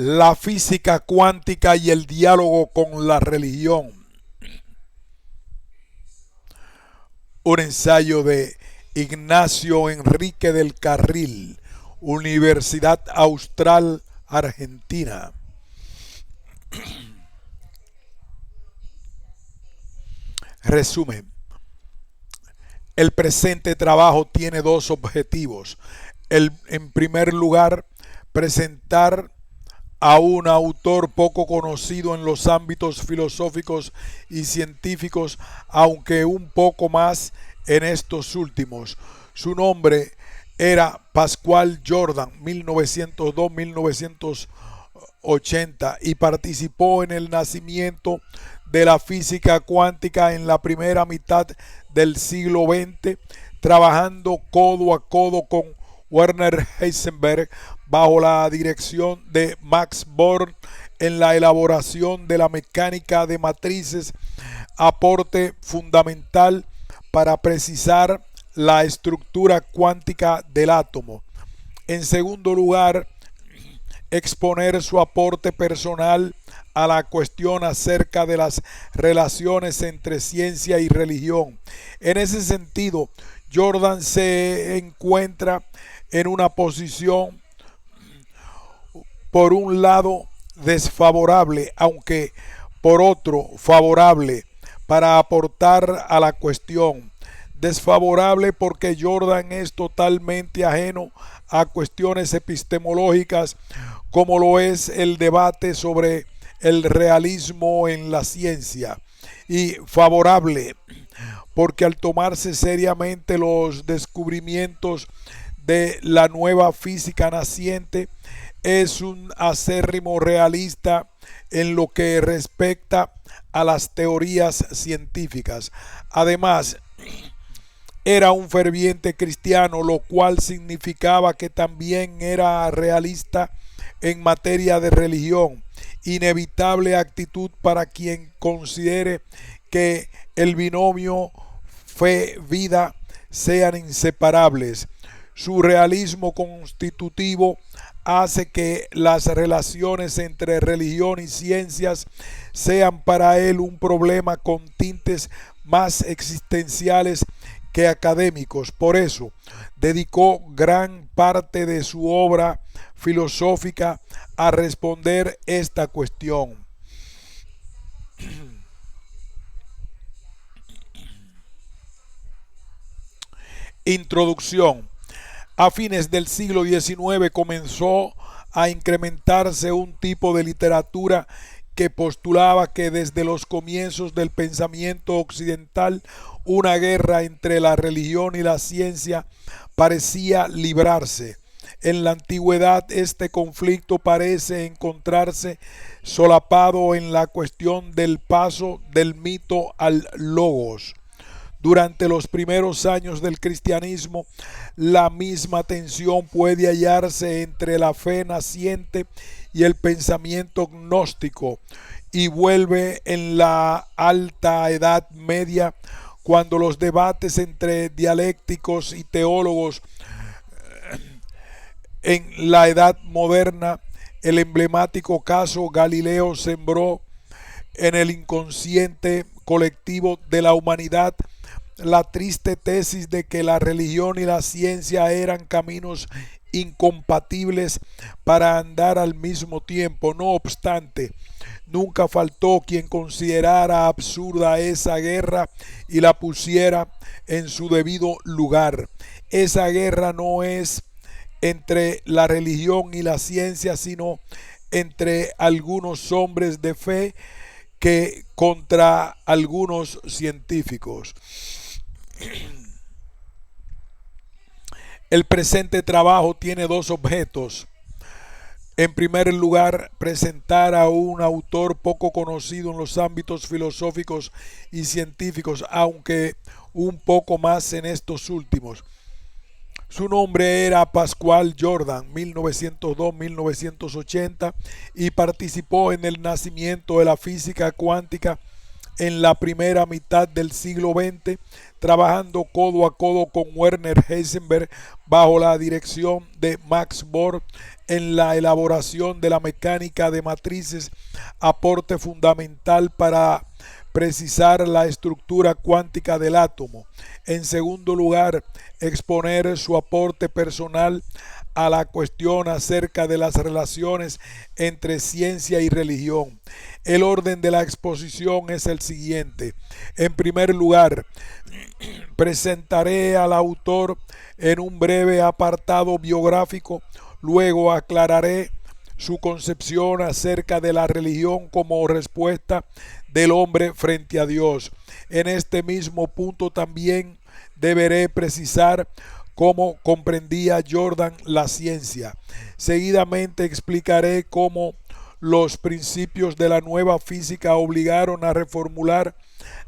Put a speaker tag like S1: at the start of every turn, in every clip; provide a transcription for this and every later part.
S1: La física cuántica y el diálogo con la religión. Un ensayo de Ignacio Enrique del Carril, Universidad Austral, Argentina. Resumen. El presente trabajo tiene dos objetivos. En primer lugar, presentar a un autor poco conocido en los ámbitos filosóficos y científicos, aunque un poco más en estos últimos. Su nombre era Pascual Jordan, 1902-1980, y participó en el nacimiento de la física cuántica en la primera mitad del siglo XX, trabajando codo a codo con Werner Heisenberg bajo la dirección de Max Born en la elaboración de la mecánica de matrices, aporte fundamental para precisar la estructura cuántica del átomo. En segundo lugar, exponer su aporte personal a la cuestión acerca de las relaciones entre ciencia y religión. En ese sentido, Jordan se encuentra en una posición, por un lado, desfavorable, aunque por otro favorable, para aportar a la cuestión. Desfavorable porque Jordan es totalmente ajeno a cuestiones epistemológicas como lo es el debate sobre el realismo en la ciencia. Y favorable porque al tomarse seriamente los descubrimientos de la nueva física naciente, es un acérrimo realista en lo que respecta a las teorías científicas. Además, era un ferviente cristiano, lo cual significaba que también era realista en materia de religión, inevitable actitud para quien considere que el binomio fe-vida sean inseparables. Su realismo constitutivo hace que las relaciones entre religión y ciencias sean para él un problema con tintes más existenciales que académicos. Por eso, dedicó gran parte de su obra filosófica a responder esta cuestión. Introducción. A fines del siglo XIX comenzó a incrementarse un tipo de literatura que postulaba que desde los comienzos del pensamiento occidental una guerra entre la religión y la ciencia parecía librarse. En la antigüedad este conflicto parece encontrarse solapado en la cuestión del paso del mito al logos. Durante los primeros años del cristianismo, la misma tensión puede hallarse entre la fe naciente y el pensamiento gnóstico, y vuelve en la alta Edad Media, cuando los debates entre dialécticos y teólogos. En la Edad Moderna, el emblemático caso Galileo sembró en el inconsciente colectivo de la humanidad la triste tesis de que la religión y la ciencia eran caminos incompatibles para andar al mismo tiempo. No obstante, nunca faltó quien considerara absurda esa guerra y la pusiera en su debido lugar. Esa guerra no es entre la religión y la ciencia, sino entre algunos hombres de fe que contra algunos científicos. El presente trabajo tiene dos objetos. En primer lugar, presentar a un autor poco conocido en los ámbitos filosóficos y científicos, aunque un poco más en estos últimos. Su nombre era Pascual Jordan, 1902-1980, y participó en el nacimiento de la física cuántica en la primera mitad del siglo XX, trabajando codo a codo con Werner Heisenberg bajo la dirección de Max Born en la elaboración de la mecánica de matrices, aporte fundamental para precisar la estructura cuántica del átomo. En segundo lugar, exponer su aporte personal a la cuestión acerca de las relaciones entre ciencia y religión. El orden de la exposición es el siguiente. En primer lugar, presentaré al autor en un breve apartado biográfico, luego aclararé su concepción acerca de la religión como respuesta del hombre frente a Dios. En este mismo punto también deberé precisar cómo comprendía Jordan la ciencia. Seguidamente explicaré cómo los principios de la nueva física obligaron a reformular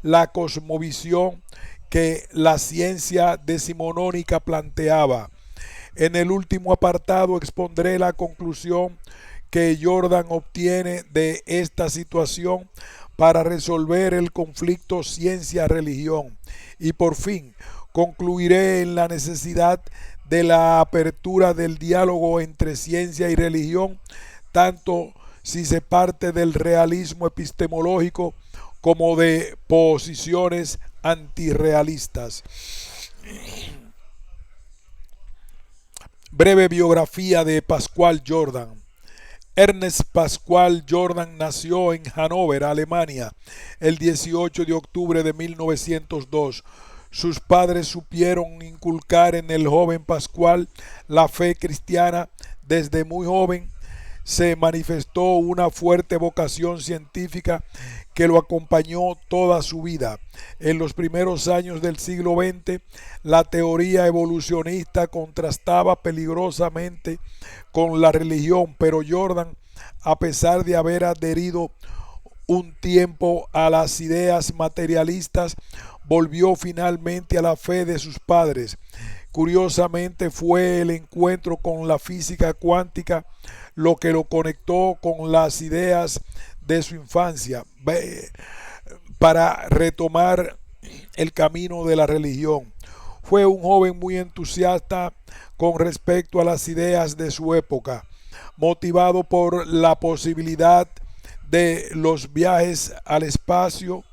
S1: la cosmovisión que la ciencia decimonónica planteaba. En el último apartado expondré la conclusión que Jordan obtiene de esta situación para resolver el conflicto ciencia-religión. Y por fin, concluiré en la necesidad de la apertura del diálogo entre ciencia y religión, tanto si se parte del realismo epistemológico como de posiciones antirrealistas. Breve biografía de Pascual Jordan. Ernest Pascual Jordan nació en Hannover, Alemania, el 18 de octubre de 1902. Sus padres supieron inculcar en el joven Pascual la fe cristiana. Desde muy joven se manifestó una fuerte vocación científica que lo acompañó toda su vida. En los primeros años del siglo XX, la teoría evolucionista contrastaba peligrosamente con la religión, pero Jordan, a pesar de haber adherido un tiempo a las ideas materialistas, volvió finalmente a la fe de sus padres. Curiosamente, fue el encuentro con la física cuántica lo que lo conectó con las ideas de su infancia para retomar el camino de la religión. Fue un joven muy entusiasta con respecto a las ideas de su época, motivado por la posibilidad de los viajes al espacio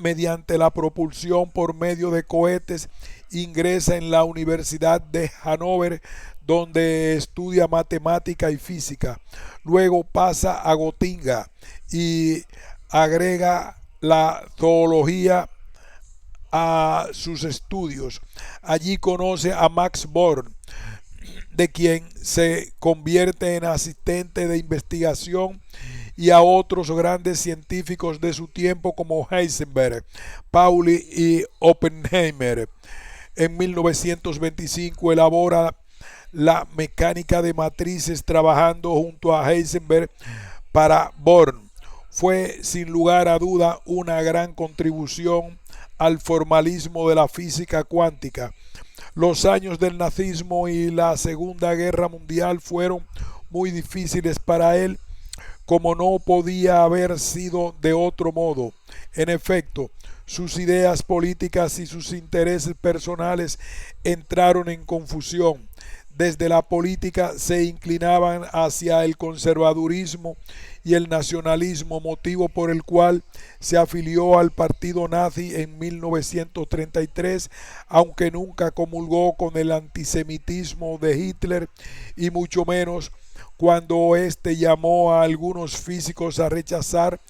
S1: mediante la propulsión por medio de cohetes. Ingresa en la Universidad de Hannover, donde estudia matemática y física. Luego pasa a Gotinga y agrega la zoología a sus estudios. Allí conoce a Max Born, de quien se convierte en asistente de investigación, y a otros grandes científicos de su tiempo como Heisenberg, Pauli y Oppenheimer. En 1925 elabora la mecánica de matrices trabajando junto a Heisenberg para Born. Fue sin lugar a duda una gran contribución al formalismo de la física cuántica. Los años del nazismo y la Segunda Guerra Mundial fueron muy difíciles para él, como no podía haber sido de otro modo. En efecto, sus ideas políticas y sus intereses personales entraron en confusión. Desde la política se inclinaban hacia el conservadurismo y el nacionalismo, motivo por el cual se afilió al partido nazi en 1933, aunque nunca comulgó con el antisemitismo de Hitler, y mucho menos cuando éste llamó a algunos físicos a rechazar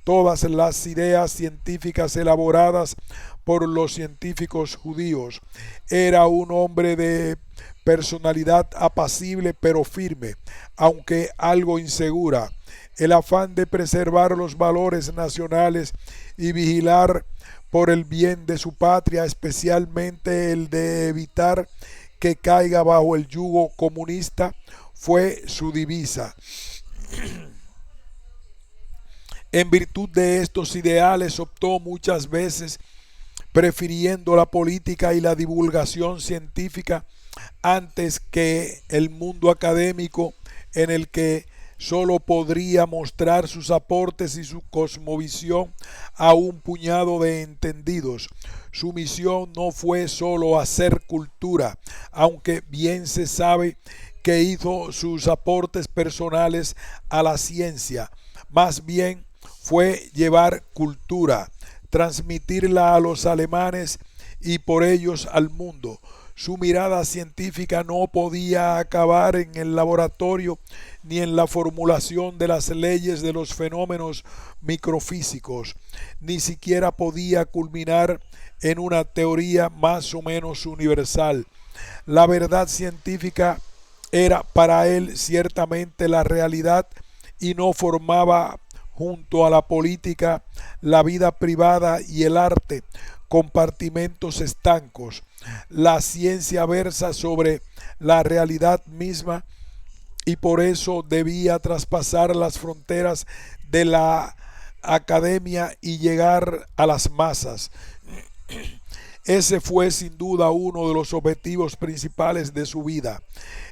S1: todas las ideas científicas elaboradas por los científicos judíos. Era un hombre de personalidad apacible pero firme, aunque algo insegura. El afán de preservar los valores nacionales y vigilar por el bien de su patria, especialmente el de evitar que caiga bajo el yugo comunista, fue su divisa. En virtud de estos ideales optó muchas veces prefiriendo la política y la divulgación científica antes que el mundo académico, en el que solo podría mostrar sus aportes y su cosmovisión a un puñado de entendidos. Su misión no fue solo hacer cultura, aunque bien se sabe que hizo sus aportes personales a la ciencia. Más bien fue llevar cultura, transmitirla a los alemanes y por ellos al mundo. Su mirada científica no podía acabar en el laboratorio ni en la formulación de las leyes de los fenómenos microfísicos, ni siquiera podía culminar en una teoría más o menos universal. La verdad científica era para él ciertamente la realidad y no formaba junto a la política, la vida privada y el arte compartimentos estancos. La ciencia versa sobre la realidad misma y por eso debía traspasar las fronteras de la academia y llegar a las masas. Ese fue sin duda uno de los objetivos principales de su vida.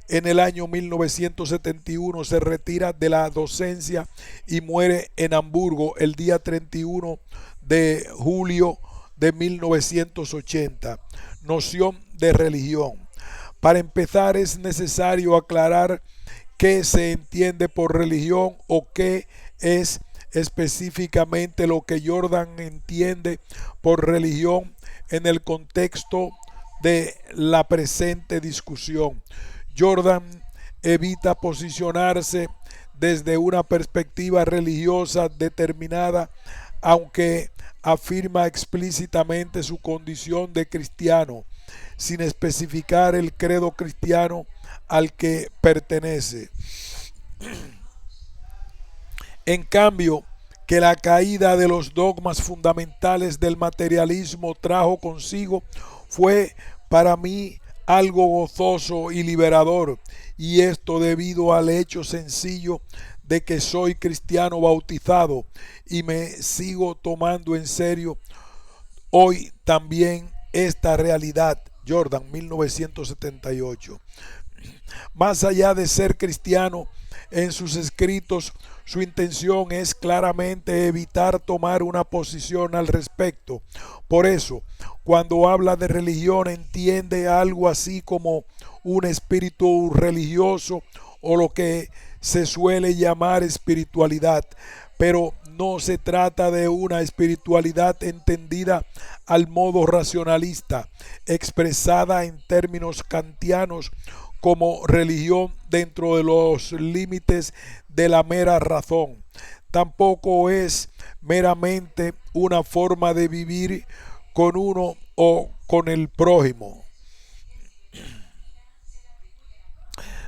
S1: En el año 1971 se retira de la docencia y muere en Hamburgo el día 31 de julio de 1980. Noción de religión. Para empezar es necesario aclarar qué se entiende por religión o qué es específicamente lo que Jordan entiende por religión en el contexto de la presente discusión. Jordan evita posicionarse desde una perspectiva religiosa determinada, aunque afirma explícitamente su condición de cristiano, sin especificar el credo cristiano al que pertenece. En cambio, que la caída de los dogmas fundamentales del materialismo trajo consigo fue para mí algo gozoso y liberador, y esto debido al hecho sencillo de que soy cristiano bautizado y me sigo tomando en serio hoy también esta realidad. Jordan, 1978. Más allá de ser cristiano, en sus escritos su intención es claramente evitar tomar una posición al respecto. Por eso, cuando habla de religión entiende algo así como un espíritu religioso o lo que se suele llamar espiritualidad, pero no se trata de una espiritualidad entendida al modo racionalista, expresada en términos kantianos como religión dentro de los límites de la mera razón. Tampoco es meramente una forma de vivir con uno o con el prójimo.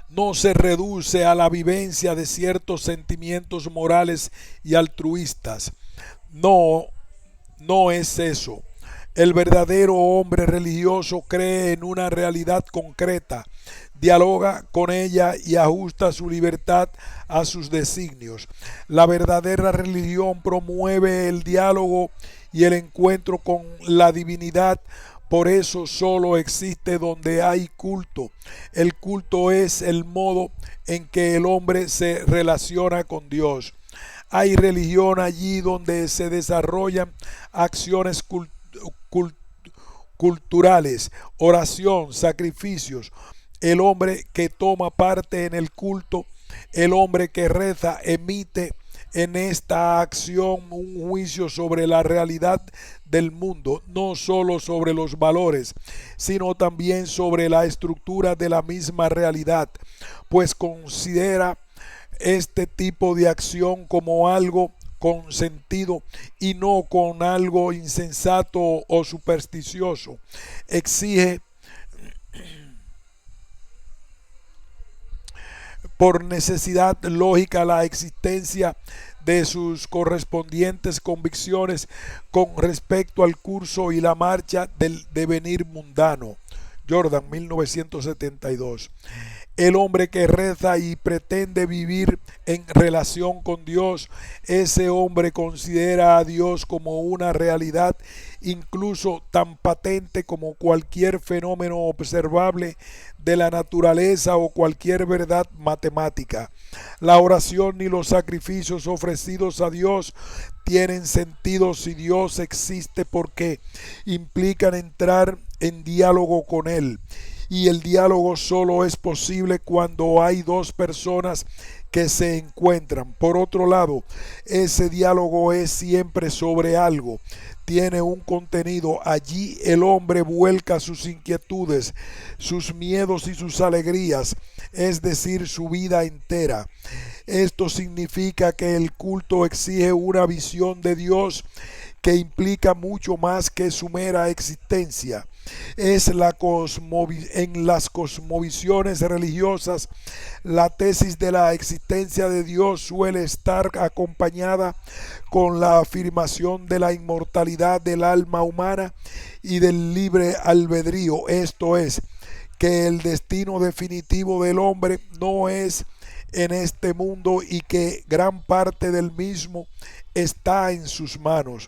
S1: No se reduce a la vivencia de ciertos sentimientos morales y altruistas. No, no es eso. El verdadero hombre religioso cree en una realidad concreta, dialoga con ella y ajusta su libertad a sus designios. La verdadera religión promueve el diálogo y el encuentro con la divinidad. Por eso solo existe donde hay culto. El culto es el modo en que el hombre se relaciona con Dios. Hay religión allí donde se desarrollan acciones culturales, oración, sacrificios. El hombre que toma parte en el culto, el hombre que reza, emite en esta acción un juicio sobre la realidad del mundo, no solo sobre los valores, sino también sobre la estructura de la misma realidad, pues considera este tipo de acción como algo con sentido y no con algo insensato o supersticioso. Exige por necesidad lógica la existencia de sus correspondientes convicciones con respecto al curso y la marcha del devenir mundano. Jordan, 1972. El hombre que reza y pretende vivir en relación con Dios, ese hombre considera a Dios como una realidad incluso tan patente como cualquier fenómeno observable de la naturaleza o cualquier verdad matemática. La oración ni los sacrificios ofrecidos a Dios tienen sentido si Dios existe, porque implican entrar en diálogo con Él. Y el diálogo solo es posible cuando hay dos personas que se encuentran. Por otro lado, ese diálogo es siempre sobre algo, tiene un contenido. Allí el hombre vuelca sus inquietudes, sus miedos y sus alegrías, es decir, su vida entera. Esto significa que el culto exige una visión de Dios que implica mucho más que su mera existencia. En las cosmovisiones religiosas, la tesis de la existencia de Dios suele estar acompañada con la afirmación de la inmortalidad del alma humana y del libre albedrío, esto es, que el destino definitivo del hombre no es en este mundo y que gran parte del mismo está en sus manos.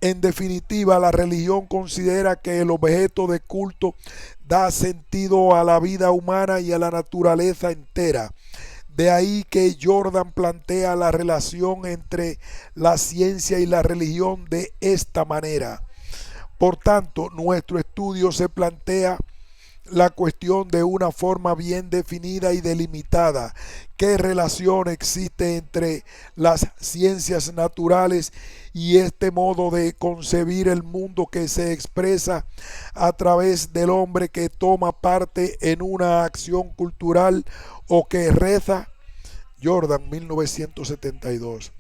S1: En definitiva, la religión considera que el objeto de culto da sentido a la vida humana y a la naturaleza entera. De ahí que Jordan plantea la relación entre la ciencia y la religión de esta manera. Por tanto, nuestro estudio se plantea la cuestión de una forma bien definida y delimitada. ¿Qué relación existe entre las ciencias naturales y este modo de concebir el mundo que se expresa a través del hombre que toma parte en una acción cultural o que reza? Jordan, 1972.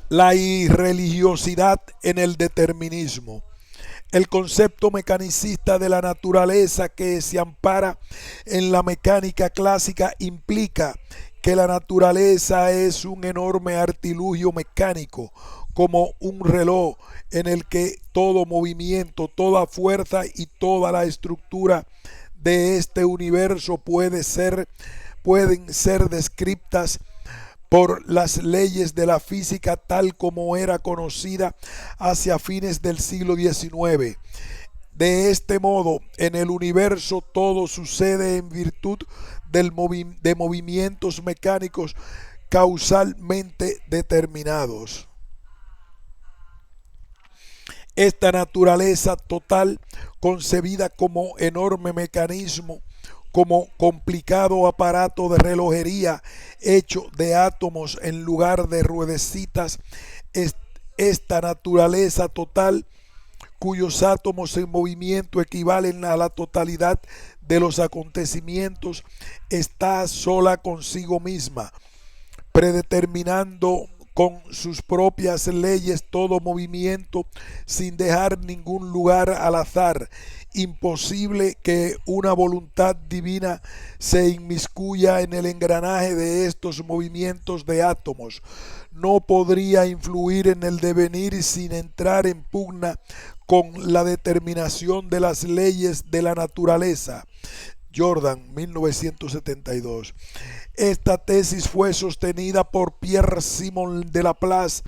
S1: La irreligiosidad en el determinismo. El concepto mecanicista de la naturaleza, que se ampara en la mecánica clásica, implica que la naturaleza es un enorme artilugio mecánico, como un reloj en el que todo movimiento, toda fuerza y toda la estructura de este universo pueden ser descritas por las leyes de la física tal como era conocida hacia fines del siglo XIX. De este modo, en el universo todo sucede en virtud de movimientos mecánicos causalmente determinados. Esta naturaleza total, concebida como enorme mecanismo, como complicado aparato de relojería hecho de átomos en lugar de ruedecitas, esta naturaleza total, cuyos átomos en movimiento equivalen a la totalidad de los acontecimientos, está sola consigo misma, predeterminando con sus propias leyes todo movimiento, sin dejar ningún lugar al azar. Imposible que una voluntad divina se inmiscuya en el engranaje de estos movimientos de átomos. No podría influir en el devenir sin entrar en pugna con la determinación de las leyes de la naturaleza. Jordan, 1972. Esta tesis fue sostenida por Pierre-Simon de Laplace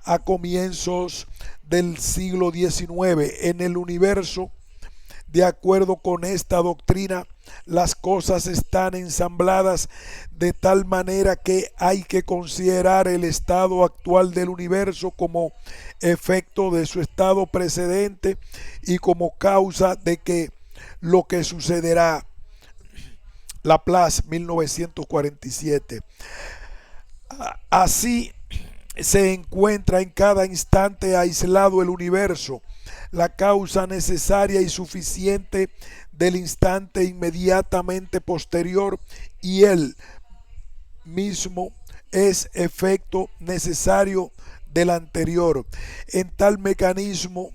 S1: a comienzos del siglo XIX. En el universo, de acuerdo con esta doctrina, las cosas están ensambladas de tal manera que hay que considerar el estado actual del universo como efecto de su estado precedente y como causa de que lo que sucederá. Laplace, 1947. Así se encuentra en cada instante aislado el universo, la causa necesaria y suficiente del instante inmediatamente posterior, y él mismo es efecto necesario del anterior. En tal mecanismo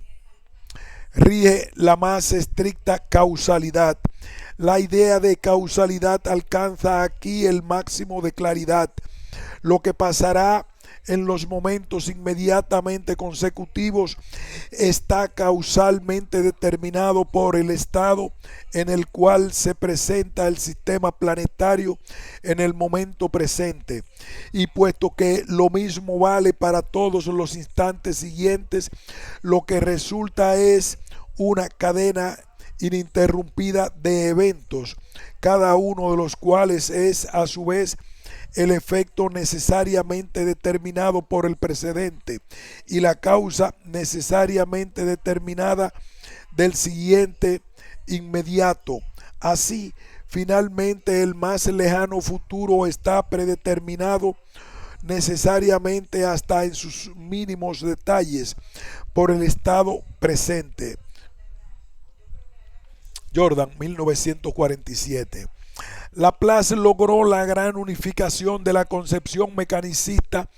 S1: rige la más estricta causalidad. La idea de causalidad alcanza aquí el máximo de claridad. Lo que pasará en los momentos inmediatamente consecutivos está causalmente determinado por el estado en el cual se presenta el sistema planetario en el momento presente. Y puesto que lo mismo vale para todos los instantes siguientes, lo que resulta es una cadena ininterrumpida de eventos, cada uno de los cuales es a su vez el efecto necesariamente determinado por el precedente y la causa necesariamente determinada del siguiente inmediato. Así, finalmente, el más lejano futuro está predeterminado necesariamente hasta en sus mínimos detalles por el estado presente. Jordan, 1947. Laplace logró la gran unificación de la concepción mecanicista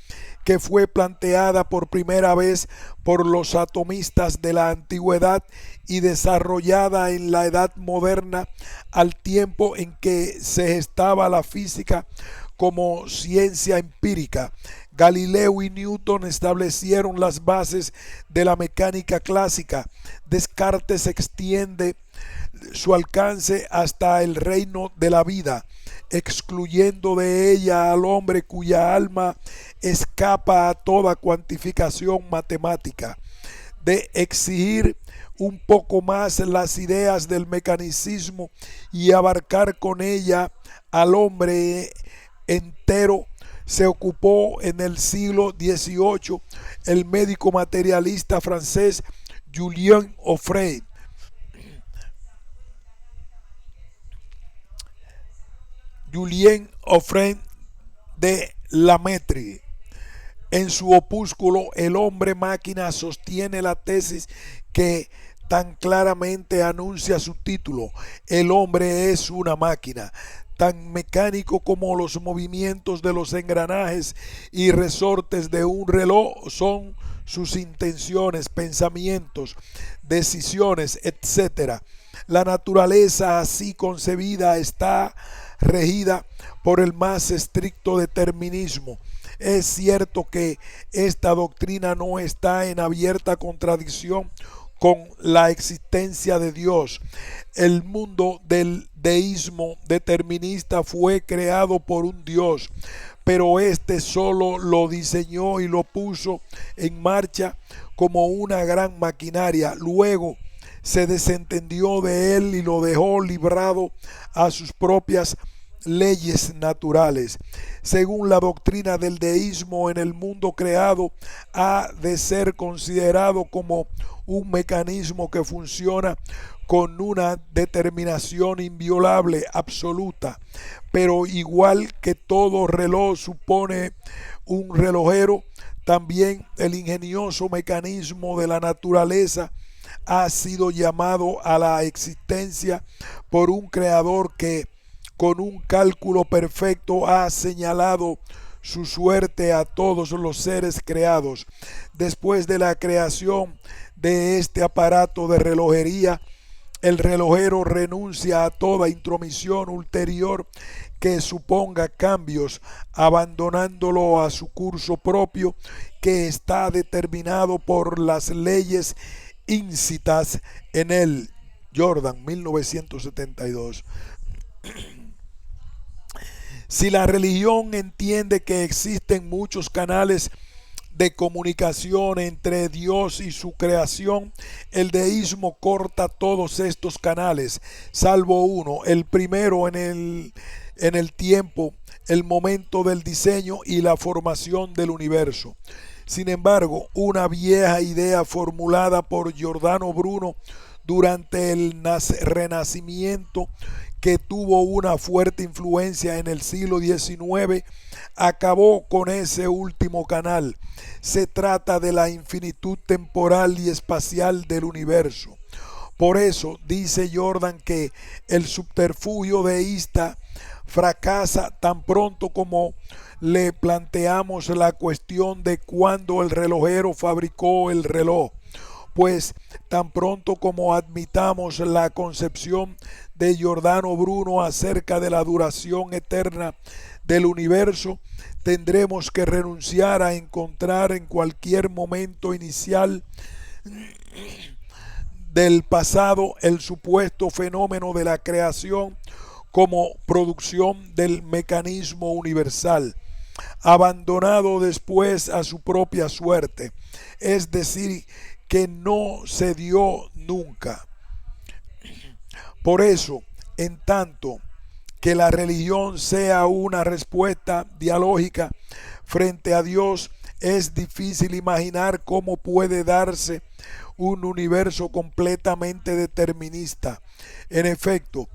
S1: que fue planteada por primera vez por los atomistas de la antigüedad y desarrollada en la edad moderna al tiempo en que se gestaba la física como ciencia empírica. Galileo y Newton establecieron las bases de la mecánica clásica. Descartes extiende su alcance hasta el reino de la vida, excluyendo de ella al hombre cuya alma escapa a toda cuantificación matemática. De exigir un poco más las ideas del mecanicismo y abarcar con ella al hombre entero, se ocupó en el siglo XVIII el médico materialista francés Julien Offray. Julien Offray de Lamettrie. En su opúsculo El hombre máquina sostiene la tesis que tan claramente anuncia su título: el hombre es una máquina. Tan mecánico como los movimientos de los engranajes y resortes de un reloj son sus intenciones, pensamientos, decisiones, etc. La naturaleza así concebida está regida por el más estricto determinismo. Es cierto que esta doctrina no está en abierta contradicción con la existencia de Dios. El mundo del deísmo determinista fue creado por un Dios, pero éste solo lo diseñó y lo puso en marcha como una gran maquinaria. Luego se desentendió de él y lo dejó librado a sus propias leyes naturales. Según la doctrina del deísmo, en el mundo creado ha de ser considerado como un mecanismo que funciona con una determinación inviolable, absoluta, pero igual que todo reloj supone un relojero, también el ingenioso mecanismo de la naturaleza ha sido llamado a la existencia por un creador que, con un cálculo perfecto, ha señalado su suerte a todos los seres creados. Después de la creación de este aparato de relojería, el relojero renuncia a toda intromisión ulterior que suponga cambios, abandonándolo a su curso propio, que está determinado por las leyes íncitas en él. Jordan, 1972. Si la religión entiende que existen muchos canales de comunicación entre Dios y su creación, el deísmo corta todos estos canales, salvo uno, el primero en el tiempo, el momento del diseño y la formación del universo. Sin embargo, una vieja idea formulada por Giordano Bruno durante el Renacimiento, que tuvo una fuerte influencia en el siglo XIX, acabó con ese último canal. Se trata de la infinitud temporal y espacial del universo. Por eso dice Jordan que el subterfugio deísta fracasa tan pronto como le planteamos la cuestión de cuándo el relojero fabricó el reloj, pues tan pronto como admitamos la concepción de Giordano Bruno acerca de la duración eterna del universo, tendremos que renunciar a encontrar en cualquier momento inicial del pasado el supuesto fenómeno de la creación como producción del mecanismo universal, abandonado después a su propia suerte, es decir, que no se dio nunca. Por eso, en tanto que la religión sea una respuesta dialógica frente a Dios, es difícil imaginar cómo puede darse un universo completamente determinista. En efecto,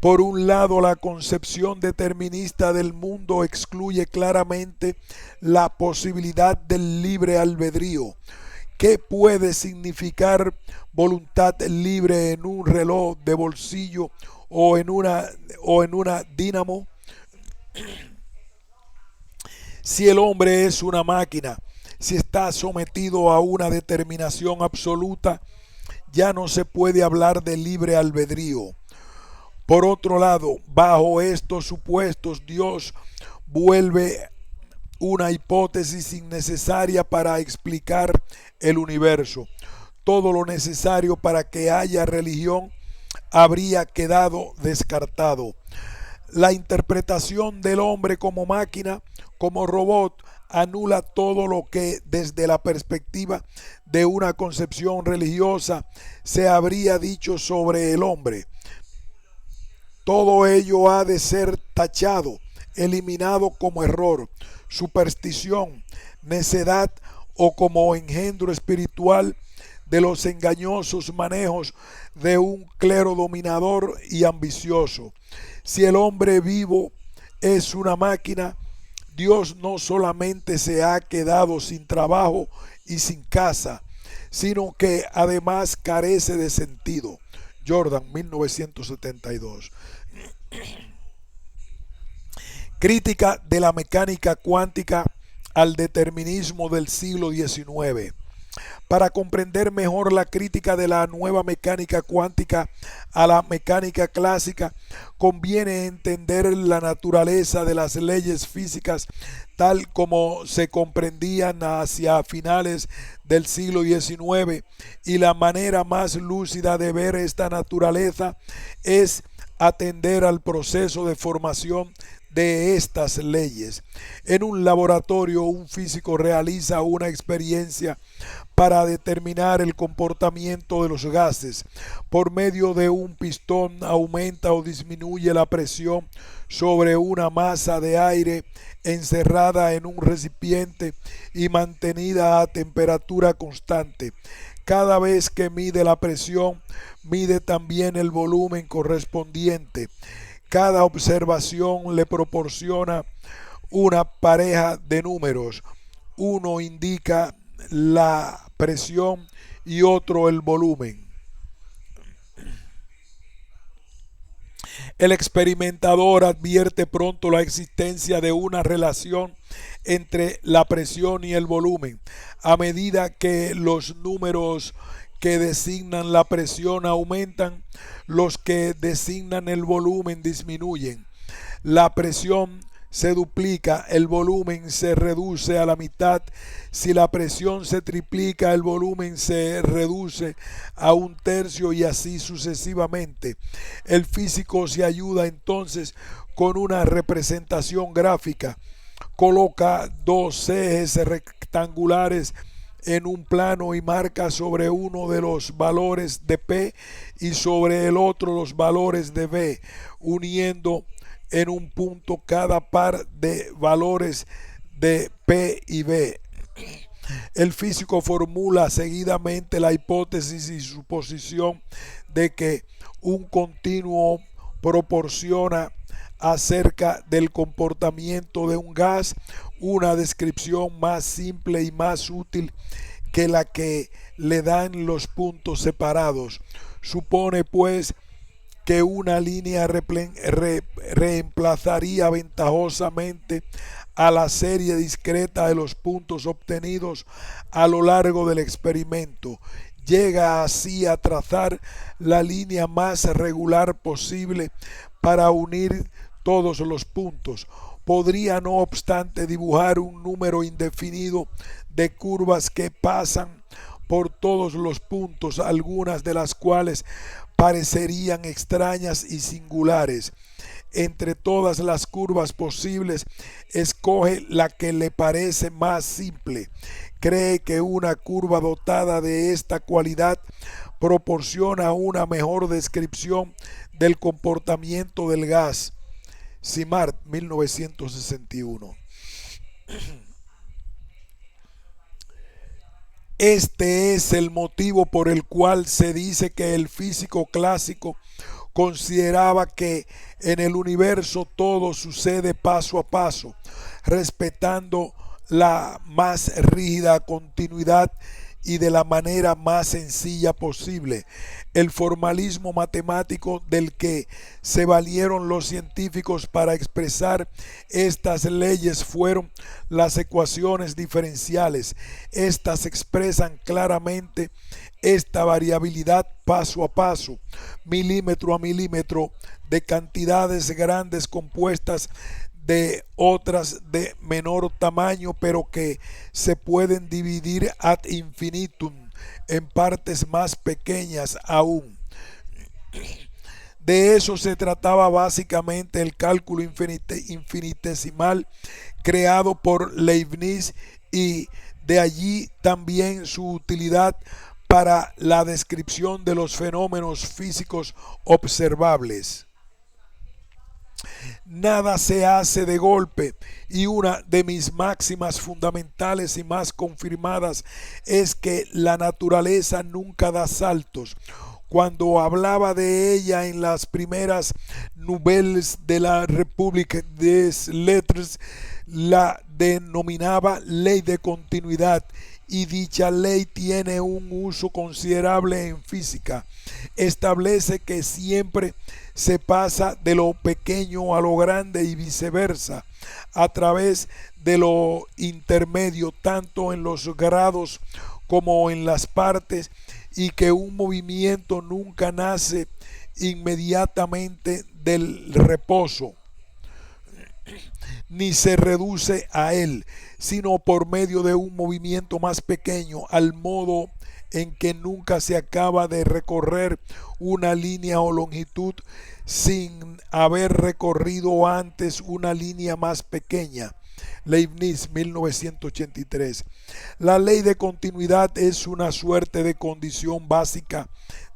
S1: por un lado, la concepción determinista del mundo excluye claramente la posibilidad del libre albedrío. ¿Qué puede significar voluntad libre en un reloj de bolsillo o en una dínamo? Si el hombre es una máquina, si está sometido a una determinación absoluta, ya no se puede hablar de libre albedrío. Por otro lado, bajo estos supuestos, Dios vuelve una hipótesis innecesaria para explicar el universo. Todo lo necesario para que haya religión habría quedado descartado. La interpretación del hombre como máquina, como robot, anula todo lo que desde la perspectiva de una concepción religiosa se habría dicho sobre el hombre. Todo ello ha de ser tachado, eliminado como error, superstición, necedad o como engendro espiritual de los engañosos manejos de un clero dominador y ambicioso. Si el hombre vivo es una máquina, Dios no solamente se ha quedado sin trabajo y sin casa, sino que además carece de sentido. Jordan, 1972. Crítica de la mecánica cuántica al determinismo del siglo XIX. Para comprender mejor la crítica de la nueva mecánica cuántica a la mecánica clásica, conviene entender la naturaleza de las leyes físicas tal como se comprendían hacia finales del siglo XIX, y la manera más lúcida de ver esta naturaleza es atender al proceso de formación de estas leyes. En un laboratorio, un físico realiza una experiencia para determinar el comportamiento de los gases. Por medio de un pistón aumenta o disminuye la presión sobre una masa de aire encerrada en un recipiente y mantenida a temperatura constante. Cada vez que mide la presión, mide también el volumen correspondiente. Cada observación le proporciona una pareja de números. Uno indica la presión y otro el volumen. El experimentador advierte pronto la existencia de una relación entre la presión y el volumen. A medida que los números que designan la presión aumentan, los que designan el volumen disminuyen. La presión se duplica, el volumen se reduce a la mitad. Si la presión se triplica, el volumen se reduce a un tercio y así sucesivamente. El físico se ayuda entonces con una representación gráfica. Coloca dos ejes rectangulares en un plano y marca sobre uno de los valores de P y sobre el otro los valores de V, uniendo en un punto cada par de valores de P y V. El físico formula seguidamente la hipótesis y suposición de que un continuo proporciona acerca del comportamiento de un gas una descripción más simple y más útil que la que le dan los puntos separados. Supone pues que una línea reemplazaría ventajosamente a la serie discreta de los puntos obtenidos a lo largo del experimento. llega así a trazar la línea más regular posible para unir todos los puntos. Podría, no obstante, dibujar un número indefinido de curvas que pasan por todos los puntos, algunas de las cuales parecerían extrañas y singulares. Entre todas las curvas posibles, escoge la que le parece más simple. Cree que una curva dotada de esta cualidad proporciona una mejor descripción del comportamiento del gas. Simard, 1961. Este es el motivo por el cual se dice que el físico clásico consideraba que en el universo todo sucede paso a paso, respetando la más rígida continuidad y de la manera más sencilla posible. El formalismo matemático del que se valieron los científicos para expresar estas leyes fueron las ecuaciones diferenciales. Estas expresan claramente esta variabilidad paso a paso, milímetro a milímetro, de cantidades grandes compuestas de otras de menor tamaño, pero que se pueden dividir ad infinitum en partes más pequeñas aún. De eso se trataba básicamente el cálculo infinitesimal creado por Leibniz, y de allí también su utilidad para la descripción de los fenómenos físicos observables. Nada se hace de golpe, y una de mis máximas fundamentales y más confirmadas es que la naturaleza nunca da saltos. Cuando hablaba de ella en las primeras nouvelles de la République des Lettres, la denominaba ley de continuidad, y dicha ley tiene un uso considerable en física. Establece que siempre se pasa de lo pequeño a lo grande y viceversa, a través de lo intermedio, tanto en los grados como en las partes, y que un movimiento nunca nace inmediatamente del reposo, ni se reduce a él, sino por medio de un movimiento más pequeño, al modo en que nunca se acaba de recorrer una línea o longitud sin haber recorrido antes una línea más pequeña. Leibniz, 1983. La ley de continuidad es una suerte de condición básica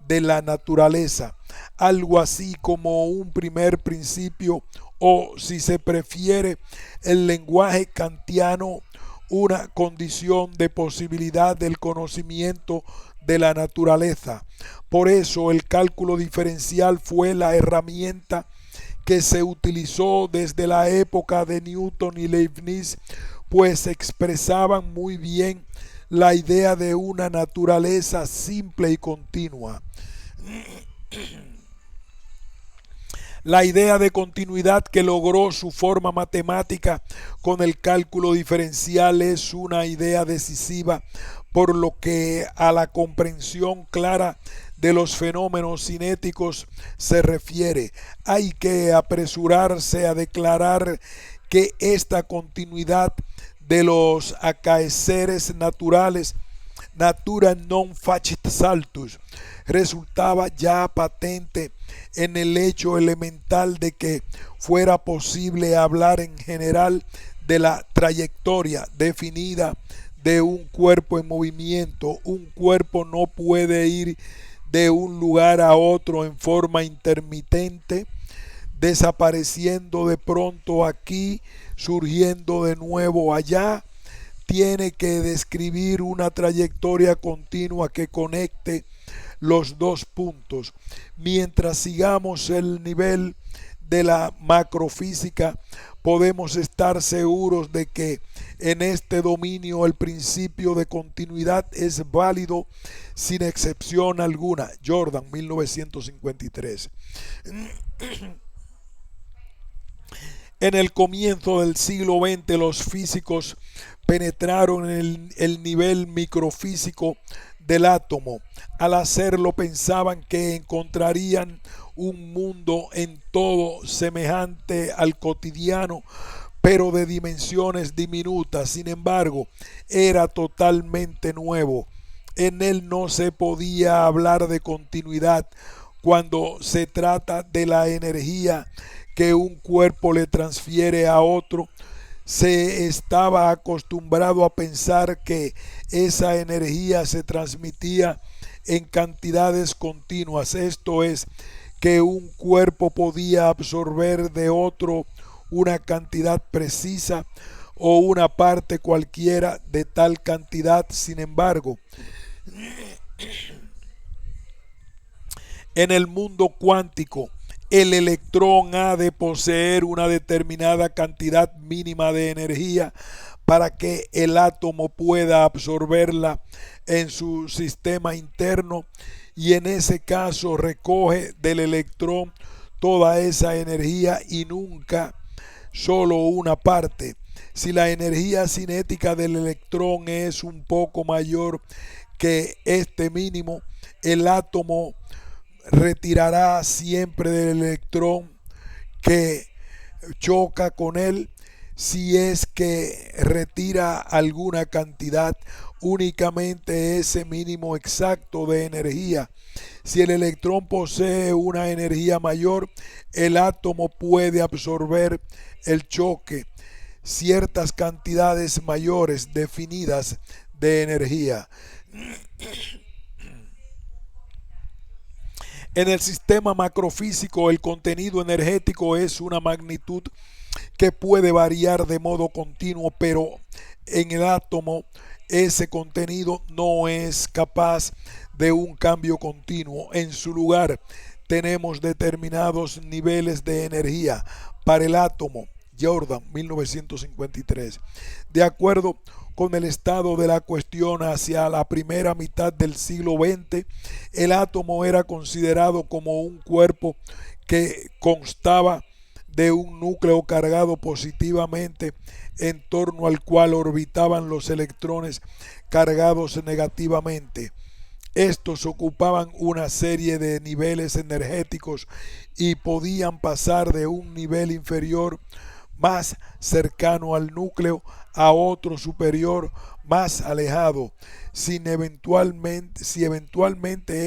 S1: de la naturaleza, algo así como un primer principio, o si se prefiere el lenguaje kantiano, una condición de posibilidad del conocimiento de la naturaleza. Por eso el cálculo diferencial fue la herramienta que se utilizó desde la época de Newton y Leibniz, pues expresaban muy bien la idea de una naturaleza simple y continua. La idea de continuidad que logró su forma matemática con el cálculo diferencial es una idea decisiva por lo que a la comprensión clara de los fenómenos cinéticos se refiere. Hay que apresurarse a declarar que esta continuidad de los acaeceres naturales, natura non facit saltus, resultaba ya patente en el hecho elemental de que fuera posible hablar en general de la trayectoria definida de un cuerpo en movimiento. Un cuerpo no puede ir de un lugar a otro en forma intermitente, desapareciendo de pronto aquí, surgiendo de nuevo allá. Tiene que describir una trayectoria continua que conecte los dos puntos. Mientras sigamos el nivel de la macrofísica, podemos estar seguros de que en este dominio el principio de continuidad es válido sin excepción alguna. Jordan, 1953. En el comienzo del siglo XX, los físicos penetraron en el nivel microfísico del átomo. Al hacerlo pensaban que encontrarían un mundo en todo semejante al cotidiano, pero de dimensiones diminutas. Sin embargo, era totalmente nuevo. En él no se podía hablar de continuidad cuando se trata de la energía que un cuerpo le transfiere a otro. Se estaba acostumbrado a pensar que esa energía se transmitía en cantidades continuas, esto es, que un cuerpo podía absorber de otro una cantidad precisa o una parte cualquiera de tal cantidad. Sin embargo, en el mundo cuántico, el electrón ha de poseer una determinada cantidad mínima de energía para que el átomo pueda absorberla en su sistema interno, y en ese caso recoge del electrón toda esa energía y nunca solo una parte. Si la energía cinética del electrón es un poco mayor que este mínimo, el átomo retirará siempre del electrón que choca con él. Si es que retira alguna cantidad, únicamente ese mínimo exacto de energía. Si el electrón posee una energía mayor, el átomo puede absorber el choque, ciertas cantidades mayores definidas de energía. En el sistema macrofísico, el contenido energético es una magnitud que puede variar de modo continuo, pero en el átomo ese contenido no es capaz de un cambio continuo. En su lugar, tenemos determinados niveles de energía para el átomo. Jordan, 1953. De acuerdo con el estado de la cuestión hacia la primera mitad del siglo XX, el átomo era considerado como un cuerpo que constaba de un núcleo cargado positivamente en torno al cual orbitaban los electrones cargados negativamente. Estos ocupaban una serie de niveles energéticos y podían pasar de un nivel inferior más cercano al núcleo a otro superior más alejado, si eventualmente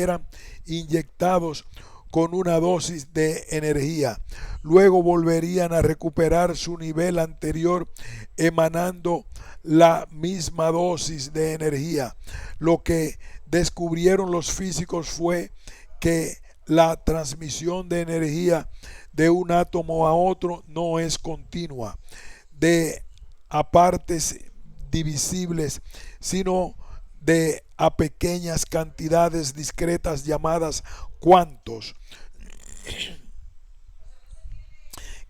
S1: eran inyectados con una dosis de energía. Luego volverían a recuperar su nivel anterior emanando la misma dosis de energía. Lo que descubrieron los físicos fue que la transmisión de energía de un átomo a otro no es continua, de a partes divisibles, sino de a pequeñas cantidades discretas llamadas cuantos,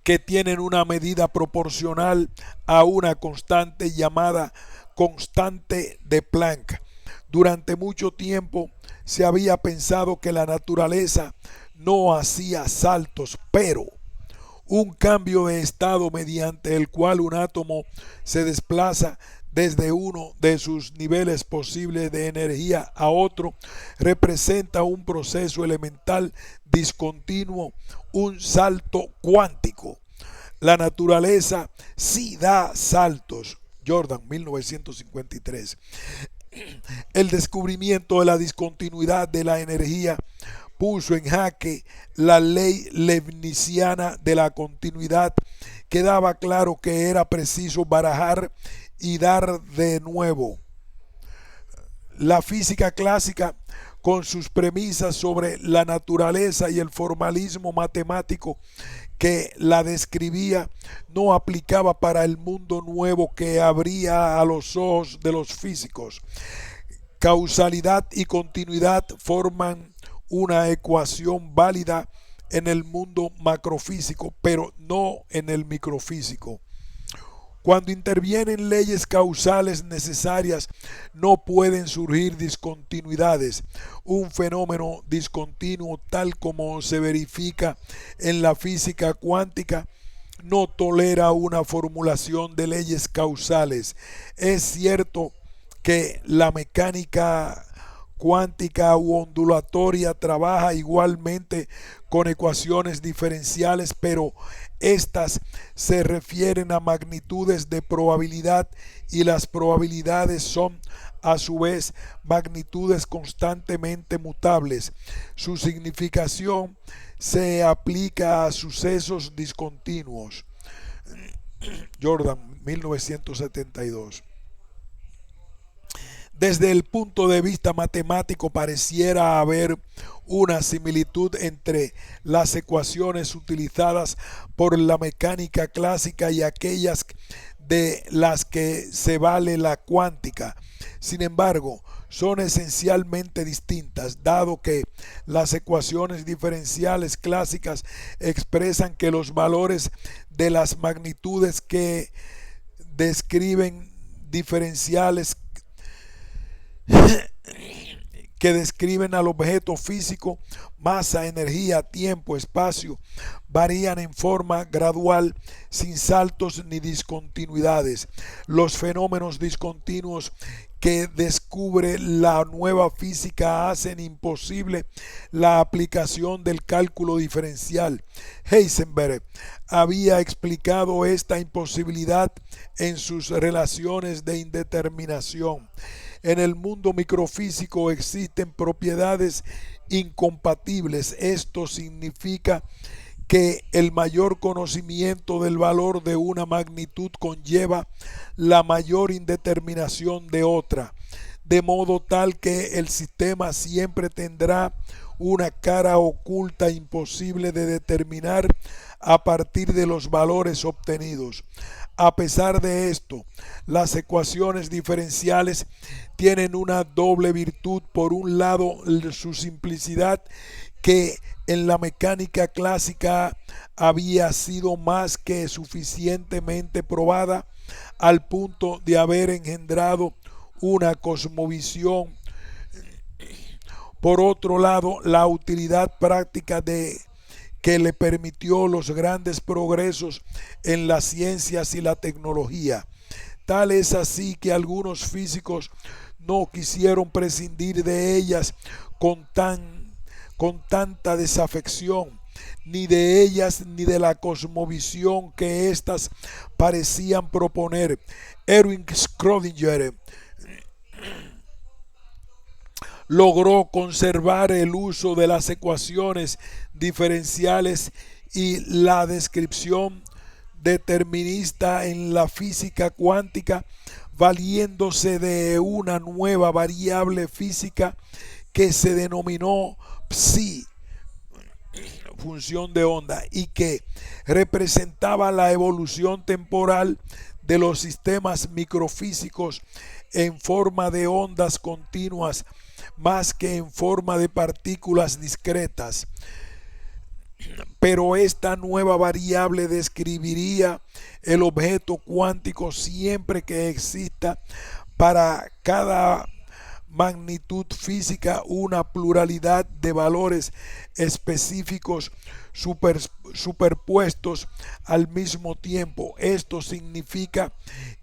S1: que tienen una medida proporcional a una constante llamada constante de Planck. Durante mucho tiempo se había pensado que la naturaleza no hacía saltos, pero un cambio de estado mediante el cual un átomo se desplaza desde uno de sus niveles posibles de energía a otro representa un proceso elemental discontinuo, un salto cuántico. La naturaleza sí da saltos. Jordan, 1953. El descubrimiento de la discontinuidad de la energía puso en jaque la ley leibniziana de la continuidad. Quedaba claro que era preciso barajar y dar de nuevo. La física clásica, con sus premisas sobre la naturaleza y el formalismo matemático que la describía, no aplicaba para el mundo nuevo que abría a los ojos de los físicos. Causalidad y continuidad forman una ecuación válida en el mundo macrofísico, pero no en el microfísico. Cuando intervienen leyes causales necesarias, no pueden surgir discontinuidades. Un fenómeno discontinuo, tal como se verifica en la física cuántica, no tolera una formulación de leyes causales. Es cierto que la mecánica cuántica u ondulatoria trabaja igualmente con ecuaciones diferenciales, pero estas se refieren a magnitudes de probabilidad y las probabilidades son a su vez magnitudes constantemente mutables. Su significación se aplica a sucesos discontinuos. Jordan, 1972. Desde el punto de vista matemático pareciera haber una similitud entre las ecuaciones utilizadas por la mecánica clásica y aquellas de las que se vale la cuántica. Sin embargo, son esencialmente distintas, dado que las ecuaciones diferenciales clásicas expresan que los valores de las magnitudes que describen diferenciales que describen al objeto físico, masa, energía, tiempo, espacio, varían en forma gradual, sin saltos ni discontinuidades. Los fenómenos discontinuos que descubre la nueva física hacen imposible la aplicación del cálculo diferencial. Heisenberg había explicado esta imposibilidad en sus relaciones de indeterminación. En el mundo microfísico existen propiedades incompatibles. Esto significa que el mayor conocimiento del valor de una magnitud conlleva la mayor indeterminación de otra, de modo tal que el sistema siempre tendrá una cara oculta imposible de determinar a partir de los valores obtenidos. A pesar de esto, las ecuaciones diferenciales tienen una doble virtud. Por un lado, su simplicidad, que en la mecánica clásica había sido más que suficientemente probada al punto de haber engendrado una cosmovisión. Por otro lado, la utilidad práctica de que le permitió los grandes progresos en las ciencias y la tecnología. Tal es así que algunos físicos no quisieron prescindir de ellas con tanta desafección, ni de ellas ni de la cosmovisión que éstas parecían proponer. Erwin Schrödinger logró conservar el uso de las ecuaciones diferenciales y la descripción determinista en la física cuántica, valiéndose de una nueva variable física que se denominó psi, función de onda, y que representaba la evolución temporal de los sistemas microfísicos en forma de ondas continuas más que en forma de partículas discretas. Pero esta nueva variable describiría el objeto cuántico siempre que exista para cada magnitud física una pluralidad de valores específicos superpuestos al mismo tiempo. Esto significa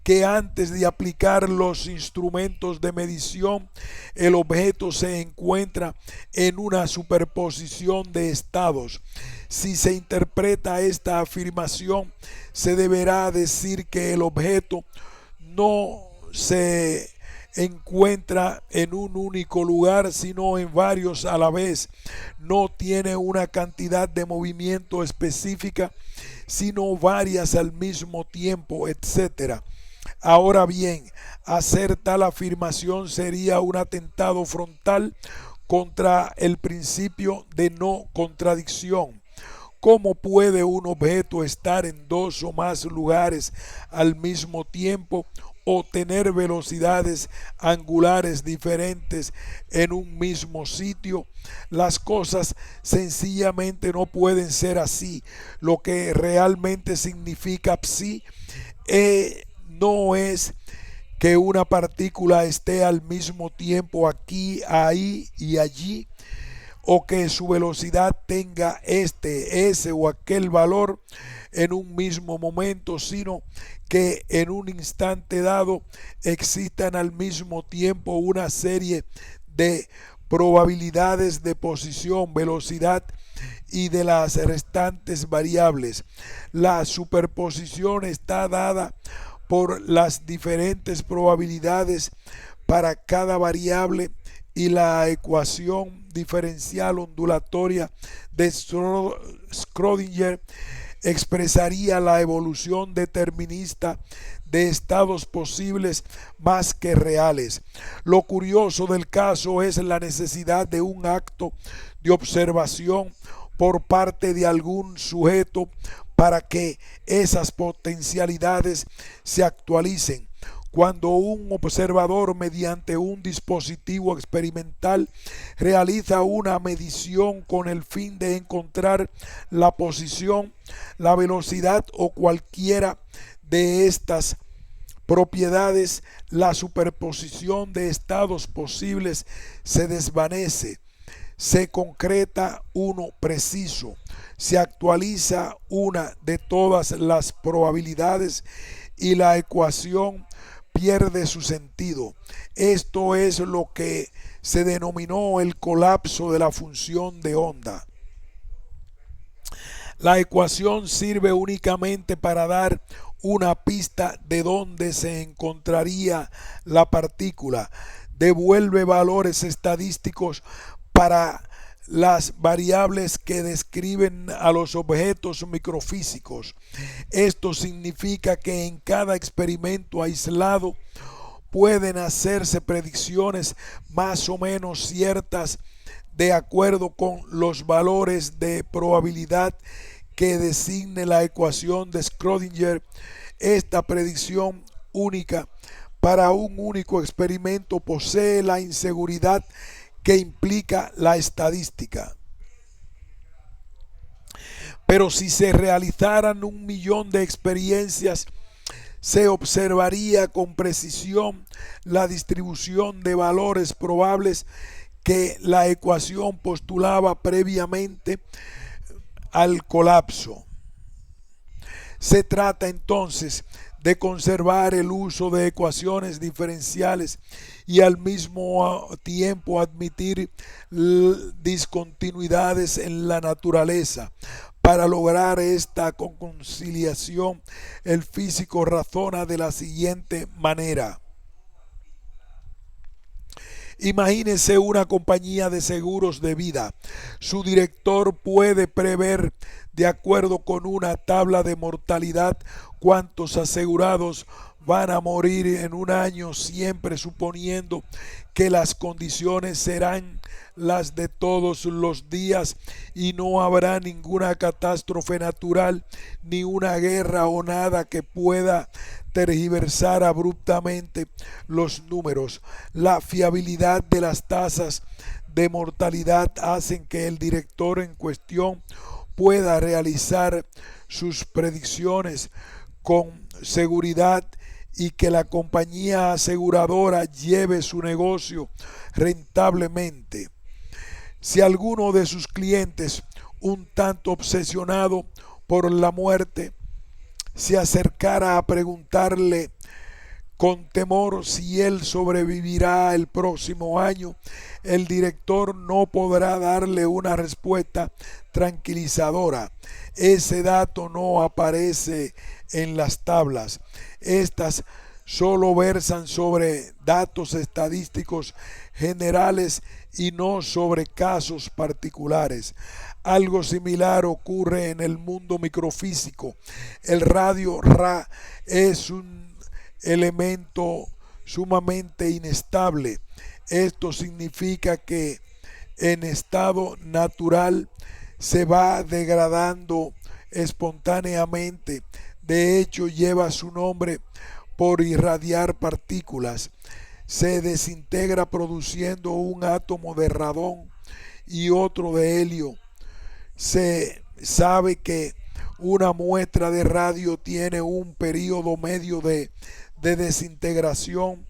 S1: que antes de aplicar los instrumentos de medición, el objeto se encuentra en una superposición de estados. Si se interpreta esta afirmación, se deberá decir que el objeto no se encuentra en un único lugar, sino en varios a la vez. No tiene una cantidad de movimiento específica, sino varias al mismo tiempo, etc. Ahora bien, hacer tal afirmación sería un atentado frontal contra el principio de no contradicción. ¿Cómo puede un objeto estar en dos o más lugares al mismo tiempo o tener velocidades angulares diferentes en un mismo sitio? Las cosas sencillamente no pueden ser así. Lo que realmente significa psi no es que una partícula esté al mismo tiempo aquí, ahí y allí, o que su velocidad tenga ese o aquel valor en un mismo momento, sino que en un instante dado existan al mismo tiempo una serie de probabilidades de posición, velocidad y de las restantes variables. La superposición está dada por las diferentes probabilidades para cada variable y la ecuación diferencial ondulatoria de Schrödinger expresaría la evolución determinista de estados posibles más que reales. Lo curioso del caso es la necesidad de un acto de observación por parte de algún sujeto para que esas potencialidades se actualicen. Cuando un observador mediante un dispositivo experimental realiza una medición con el fin de encontrar la posición, la velocidad o cualquiera de estas propiedades, la superposición de estados posibles se desvanece, se concreta uno preciso, se actualiza una de todas las probabilidades y la ecuación pierde su sentido. Esto es lo que se denominó el colapso de la función de onda. La ecuación sirve únicamente para dar una pista de dónde se encontraría la partícula. Devuelve valores estadísticos para las variables que describen a los objetos microfísicos. Esto significa que en cada experimento aislado pueden hacerse predicciones más o menos ciertas de acuerdo con los valores de probabilidad que designe la ecuación de Schrödinger. Esta predicción única para un único experimento posee la inseguridad que implica la estadística. Pero si se realizaran 1.000.000 de experiencias, se observaría con precisión la distribución de valores probables que la ecuación postulaba previamente al colapso. Se trata entonces de conservar el uso de ecuaciones diferenciales y al mismo tiempo admitir discontinuidades en la naturaleza. Para lograr esta conciliación, el físico razona de la siguiente manera. Imagínese una compañía de seguros de vida. Su director puede prever, de acuerdo con una tabla de mortalidad, cuántos asegurados van a morir en un año, siempre suponiendo que las condiciones serán las de todos los días y no habrá ninguna catástrofe natural, ni una guerra o nada que pueda tergiversar abruptamente los números. La fiabilidad de las tasas de mortalidad hacen que el director en cuestión pueda realizar sus predicciones con seguridad y que la compañía aseguradora lleve su negocio rentablemente. Si alguno de sus clientes, un tanto obsesionado por la muerte, se acercara a preguntarle con temor si él sobrevivirá el próximo año, el director no podrá darle una respuesta tranquilizadora. Ese dato no aparece en las tablas. Estas solo versan sobre datos estadísticos generales y no sobre casos particulares. Algo similar ocurre en el mundo microfísico. El radio Ra es un elemento sumamente inestable. Esto significa que en estado natural se va degradando espontáneamente. De hecho, lleva su nombre por irradiar partículas. Se desintegra produciendo un átomo de radón y otro de helio. Se sabe que una muestra de radio tiene un periodo medio de desintegración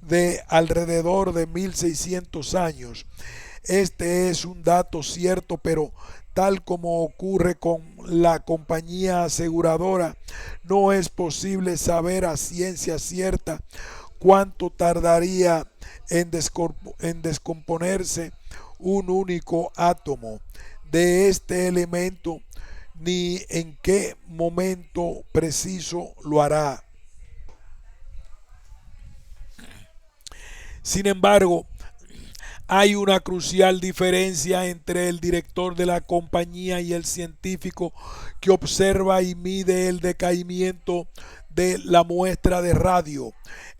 S1: de alrededor de 1600 años. Este es un dato cierto, pero tal como ocurre con la compañía aseguradora, no es posible saber a ciencia cierta cuánto tardaría en descomponerse un único átomo de este elemento, ni en qué momento preciso lo hará. Sin embargo, hay una crucial diferencia entre el director de la compañía y el científico que observa y mide el decaimiento de la muestra de radio.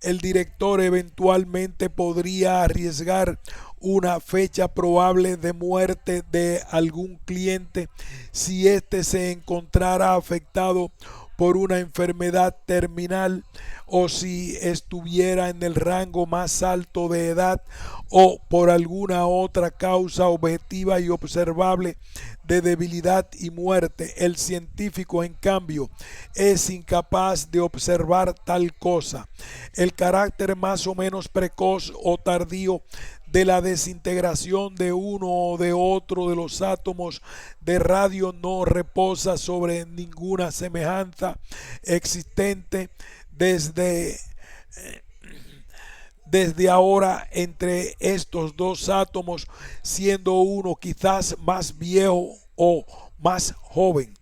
S1: El director eventualmente podría arriesgar una fecha probable de muerte de algún cliente si éste se encontrara afectado por una enfermedad terminal, o si estuviera en el rango más alto de edad, o por alguna otra causa objetiva y observable de debilidad y muerte. El científico, en cambio, es incapaz de observar tal cosa. El carácter más o menos precoz o tardío de la desintegración de uno o de otro de los átomos de radio no reposa sobre ninguna semejanza existente desde ahora entre estos dos átomos, siendo uno quizás más viejo o más joven.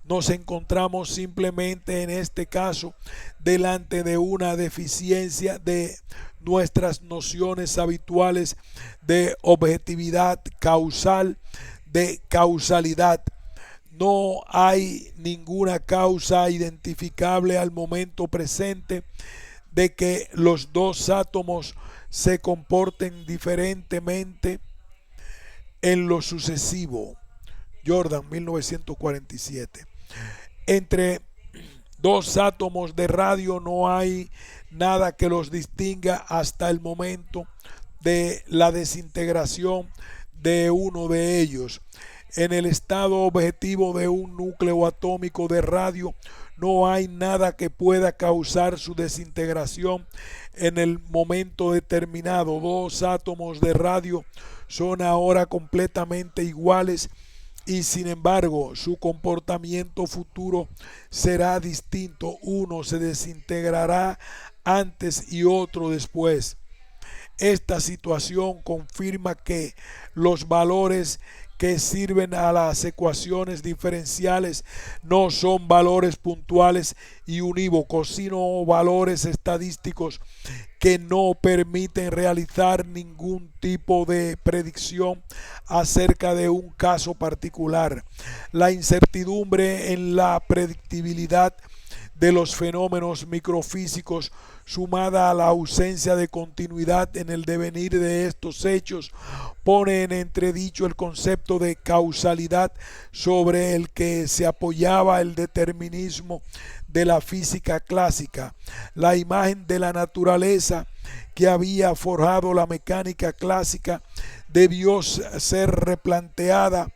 S1: Nos encontramos simplemente en este caso delante de una deficiencia de nuestras nociones habituales de objetividad causal, de causalidad. No hay ninguna causa identificable al momento presente de que los dos átomos se comporten diferentemente en lo sucesivo. Jordan, 1947. Entre dos átomos de radio no hay nada que los distinga hasta el momento de la desintegración de uno de ellos. En el estado objetivo de un núcleo atómico de radio no hay nada que pueda causar su desintegración en el momento determinado. Dos átomos de radio son ahora completamente iguales y sin embargo su comportamiento futuro será distinto. Uno se desintegrará antes y otro después. Esta situación confirma que los valores que sirven a las ecuaciones diferenciales no son valores puntuales y unívocos, sino valores estadísticos que no permiten realizar ningún tipo de predicción acerca de un caso particular. La incertidumbre en la predictibilidad de los fenómenos microfísicos, sumada a la ausencia de continuidad en el devenir de estos hechos, pone en entredicho el concepto de causalidad sobre el que se apoyaba el determinismo de la física clásica. La imagen de la naturaleza que había forjado la mecánica clásica debió ser replanteada,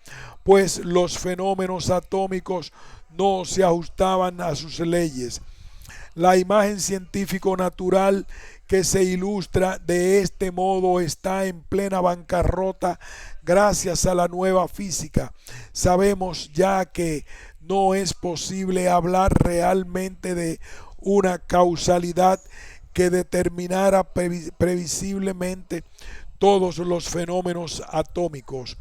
S1: pues los fenómenos atómicos no se ajustaban a sus leyes. La imagen científico-natural que se ilustra de este modo está en plena bancarrota gracias a la nueva física. Sabemos ya que no es posible hablar realmente de una causalidad que determinara previsiblemente todos los fenómenos atómicos.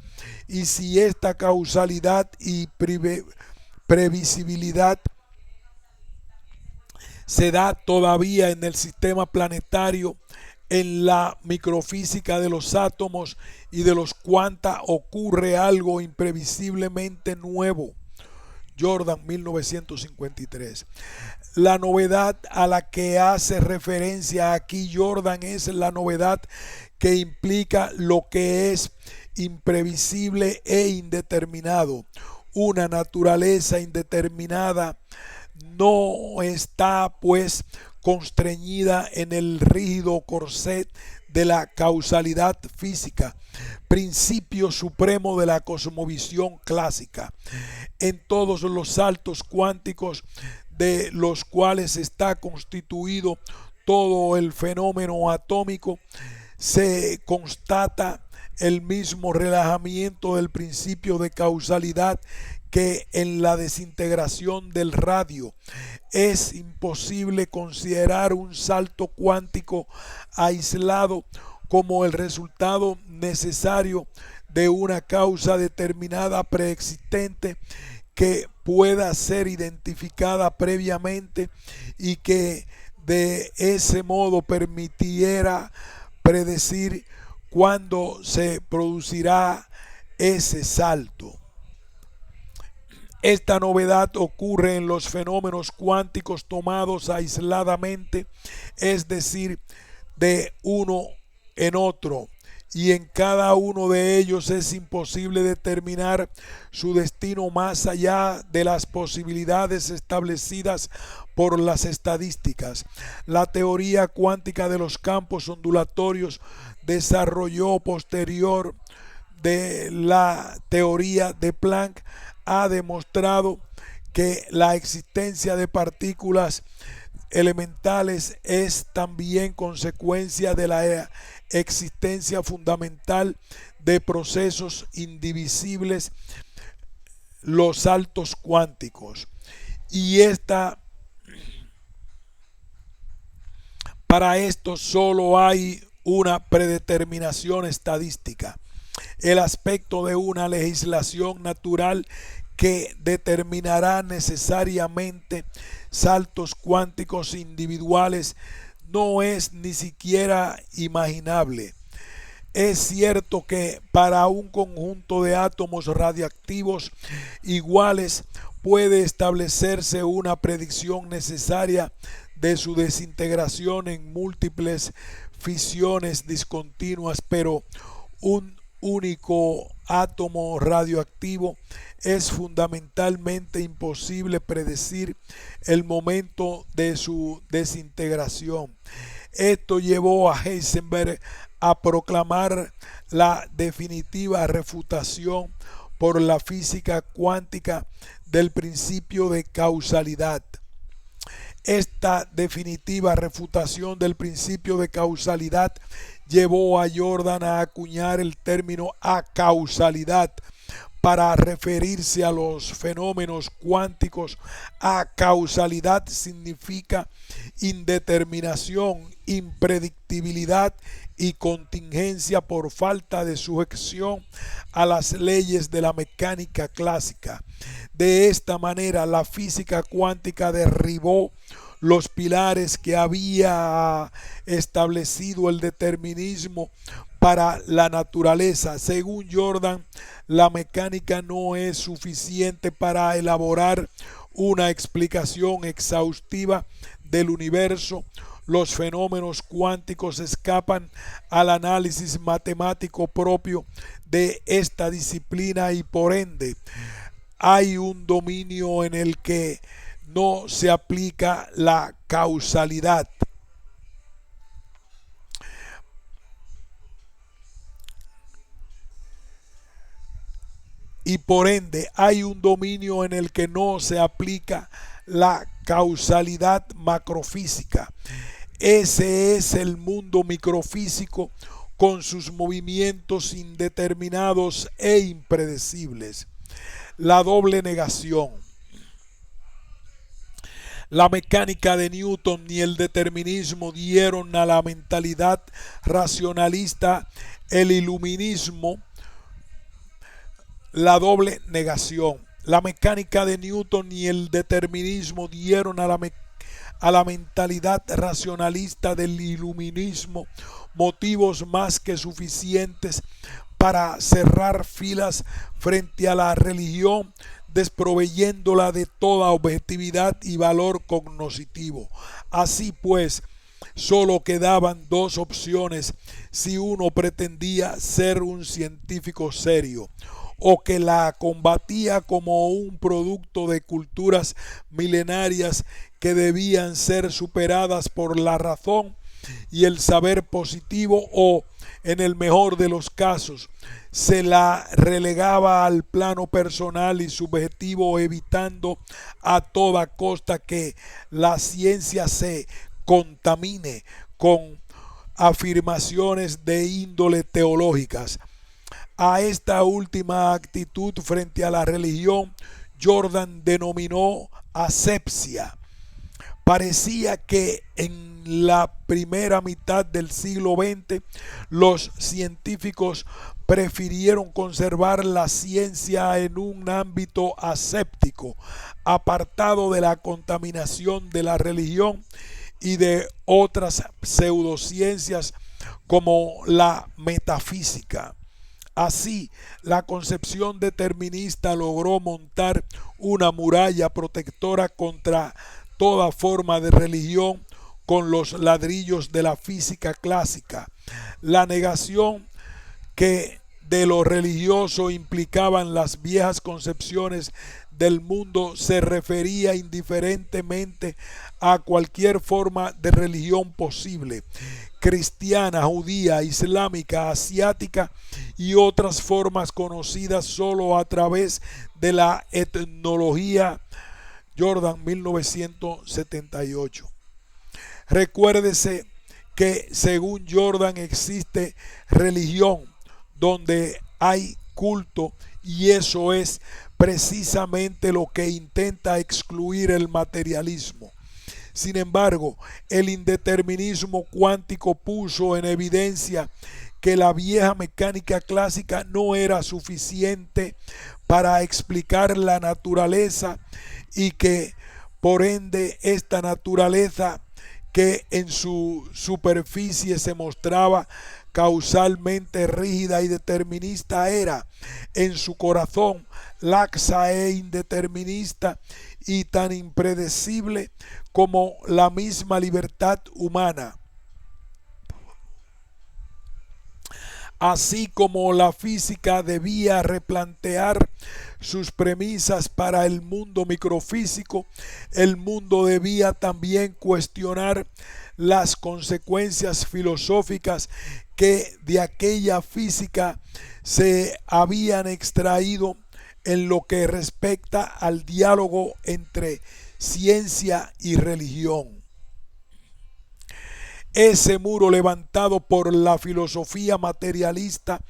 S1: Y si esta causalidad y previsibilidad se da todavía en el sistema planetario, en la microfísica de los átomos y de los cuanta ocurre algo imprevisiblemente nuevo. Jordan, 1953. La novedad a la que hace referencia aquí Jordan es la novedad que implica lo que es imprevisible e indeterminado. Una naturaleza indeterminada no está pues constreñida en el rígido corset de la causalidad física, principio supremo de la cosmovisión clásica. En todos los saltos cuánticos de los cuales está constituido todo el fenómeno atómico, se constata el mismo relajamiento del principio de causalidad que en la desintegración del radio es imposible considerar un salto cuántico aislado como el resultado necesario de una causa determinada preexistente que pueda ser identificada previamente y que de ese modo permitiera predecir cuándo se producirá ese salto. Esta novedad ocurre en los fenómenos cuánticos tomados aisladamente, es decir, de uno en otro, y en cada uno de ellos es imposible determinar su destino más allá de las posibilidades establecidas por las estadísticas. La teoría cuántica de los campos ondulatorios desarrolló posterior de la teoría de Planck ha demostrado que la existencia de partículas elementales es también consecuencia de la existencia fundamental de procesos indivisibles, los saltos cuánticos. Y para esto solo hay una predeterminación estadística, el aspecto de una legislación natural que determinará necesariamente saltos cuánticos individuales no es ni siquiera imaginable. Es cierto que para un conjunto de átomos radiactivos iguales puede establecerse una predicción necesaria de su desintegración en múltiples fisiones discontinuas, pero un único átomo radioactivo es fundamentalmente imposible predecir el momento de su desintegración. Esto llevó a Heisenberg a proclamar la definitiva refutación por la física cuántica del principio de causalidad. Esta definitiva refutación del principio de causalidad llevó a Jordan a acuñar el término acausalidad para referirse a los fenómenos cuánticos. Acausalidad significa indeterminación, impredictibilidad y contingencia por falta de sujeción a las leyes de la mecánica clásica. De esta manera, la física cuántica derribó los pilares que había establecido el determinismo para la naturaleza. Según Jordan, la mecánica no es suficiente para elaborar una explicación exhaustiva del universo. Los fenómenos cuánticos escapan al análisis matemático propio de esta disciplina y por ende hay un dominio en el que no se aplica la causalidad. Y por ende hay un dominio en el que no se aplica la causalidad macrofísica. Ese es el mundo microfísico con sus movimientos indeterminados e impredecibles. La doble negación. La mecánica de Newton y el determinismo dieron a la mentalidad racionalista el iluminismo, la doble negación. La mecánica de Newton y el determinismo dieron a la mentalidad racionalista del iluminismo motivos más que suficientes para cerrar filas frente a la religión, desproveyéndola de toda objetividad y valor cognoscitivo. Así pues, solo quedaban dos opciones si uno pretendía ser un científico serio: o que la combatía como un producto de culturas milenarias que debían ser superadas por la razón y el saber positivo, o, en el mejor de los casos, se la relegaba al plano personal y subjetivo, evitando a toda costa que la ciencia se contamine con afirmaciones de índole teológicas. A esta última actitud frente a la religión, Jordan denominó asepsia. Parecía que en la primera mitad del siglo XX los científicos prefirieron conservar la ciencia en un ámbito aséptico, apartado de la contaminación de la religión y de otras pseudociencias como la metafísica. Así, la concepción determinista logró montar una muralla protectora contra toda forma de religión con los ladrillos de la física clásica. La negación que de lo religioso implicaban las viejas concepciones del mundo se refería indiferentemente a cualquier forma de religión posible, cristiana, judía, islámica, asiática y otras formas conocidas solo a través de la etnología. Jordan, 1978. Recuérdese que según Jordan existe religión donde hay culto, y eso es precisamente lo que intenta excluir el materialismo. Sin embargo, el indeterminismo cuántico puso en evidencia que la vieja mecánica clásica no era suficiente para explicar la naturaleza y que, por ende, esta naturaleza que en su superficie se mostraba causalmente rígida y determinista era, en su corazón, laxa e indeterminista y tan impredecible como la misma libertad humana. Así como la física debía replantear sus premisas para el mundo microfísico, el mundo debía también cuestionar las consecuencias filosóficas que de aquella física se habían extraído en lo que respecta al diálogo entre ciencia y religión. Ese muro levantado por la filosofía materialista,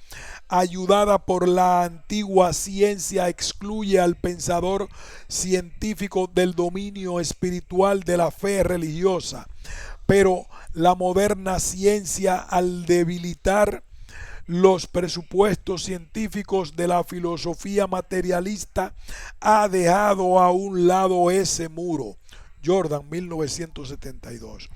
S1: ayudada por la antigua ciencia, excluye al pensador científico del dominio espiritual de la fe religiosa. Pero la moderna ciencia, al debilitar los presupuestos científicos de la filosofía materialista, ha dejado a un lado ese muro. Jordan, 1972.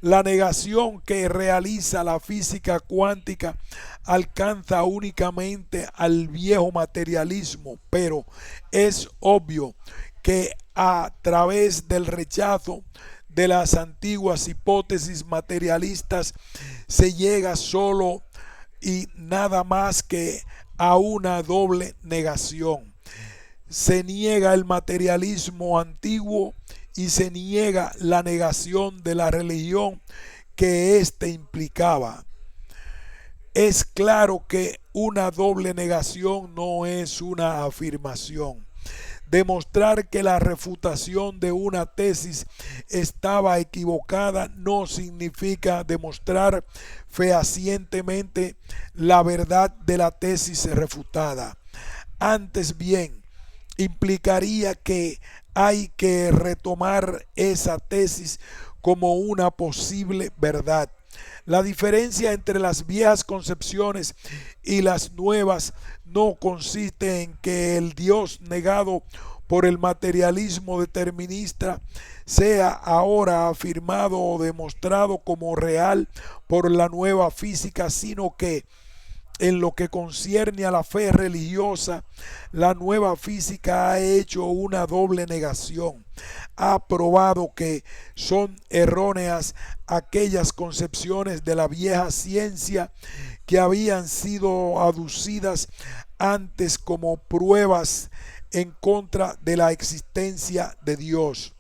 S1: La negación que realiza la física cuántica alcanza únicamente al viejo materialismo, pero es obvio que a través del rechazo de las antiguas hipótesis materialistas se llega solo y nada más que a una doble negación. Se niega el materialismo antiguo y se niega la negación de la religión que éste implicaba. Es claro que una doble negación no es una afirmación. Demostrar que la refutación de una tesis estaba equivocada no significa demostrar fehacientemente la verdad de la tesis refutada. Antes bien, implicaría que hay que retomar esa tesis como una posible verdad. La diferencia entre las viejas concepciones y las nuevas no consiste en que el Dios negado por el materialismo determinista sea ahora afirmado o demostrado como real por la nueva física, sino que en lo que concierne a la fe religiosa, la nueva física ha hecho una doble negación. Ha probado que son erróneas aquellas concepciones de la vieja ciencia que habían sido aducidas antes como pruebas en contra de la existencia de Dios.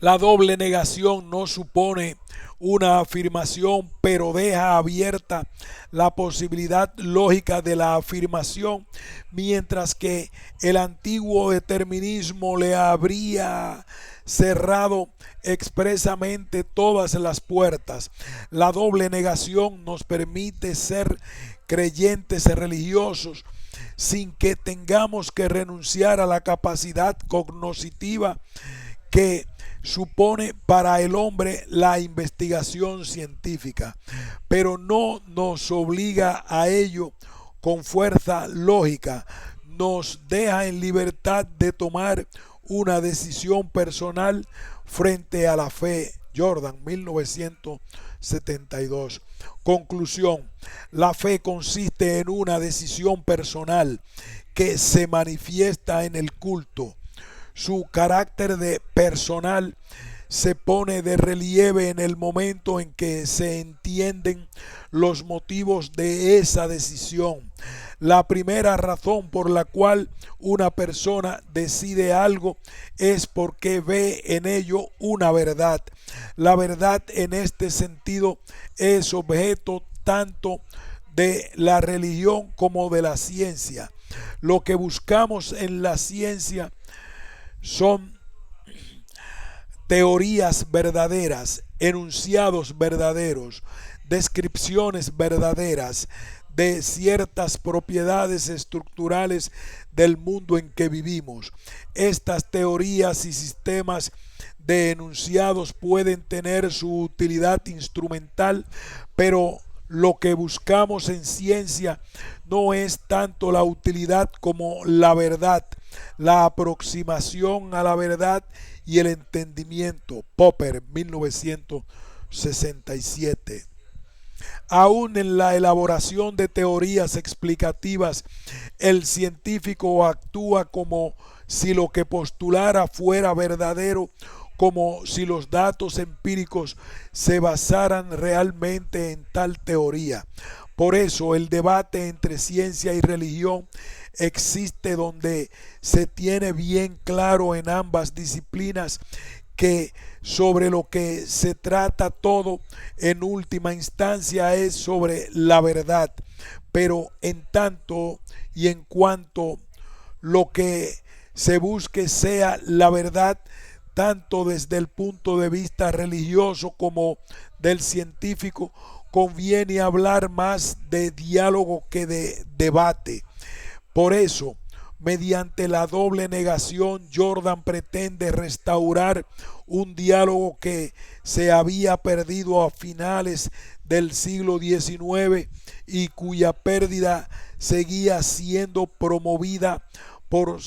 S1: La doble negación no supone una afirmación, pero deja abierta la posibilidad lógica de la afirmación, mientras que el antiguo determinismo le habría cerrado expresamente todas las puertas. La doble negación nos permite ser creyentes religiosos sin que tengamos que renunciar a la capacidad cognoscitiva que supone para el hombre la investigación científica, pero no nos obliga a ello con fuerza lógica, nos deja en libertad de tomar una decisión personal frente a la fe. Jordan, 1972. Conclusión: la fe consiste en una decisión personal que se manifiesta en el culto. Su carácter de personal se pone de relieve en el momento en que se entienden los motivos de esa decisión. La primera razón por la cual una persona decide algo es porque ve en ello una verdad. La verdad en este sentido es objeto tanto de la religión como de la ciencia. Lo que buscamos en la ciencia son teorías verdaderas, enunciados verdaderos, descripciones verdaderas de ciertas propiedades estructurales del mundo en que vivimos. Estas teorías y sistemas de enunciados pueden tener su utilidad instrumental, pero lo que buscamos en ciencia no es tanto la utilidad como la verdad, la aproximación a la verdad y el entendimiento. Popper, 1967. Aún en la elaboración de teorías explicativas, el científico actúa como si lo que postulara fuera verdadero, como si los datos empíricos se basaran realmente en tal teoría. Por eso el debate entre ciencia y religión existe donde se tiene bien claro en ambas disciplinas que sobre lo que se trata todo en última instancia es sobre la verdad, pero en tanto y en cuanto lo que se busque sea la verdad, tanto desde el punto de vista religioso como del científico, conviene hablar más de diálogo que de debate. Por eso, mediante la doble negación, Jordan pretende restaurar un diálogo que se había perdido a finales del siglo XIX y cuya pérdida seguía siendo promovida por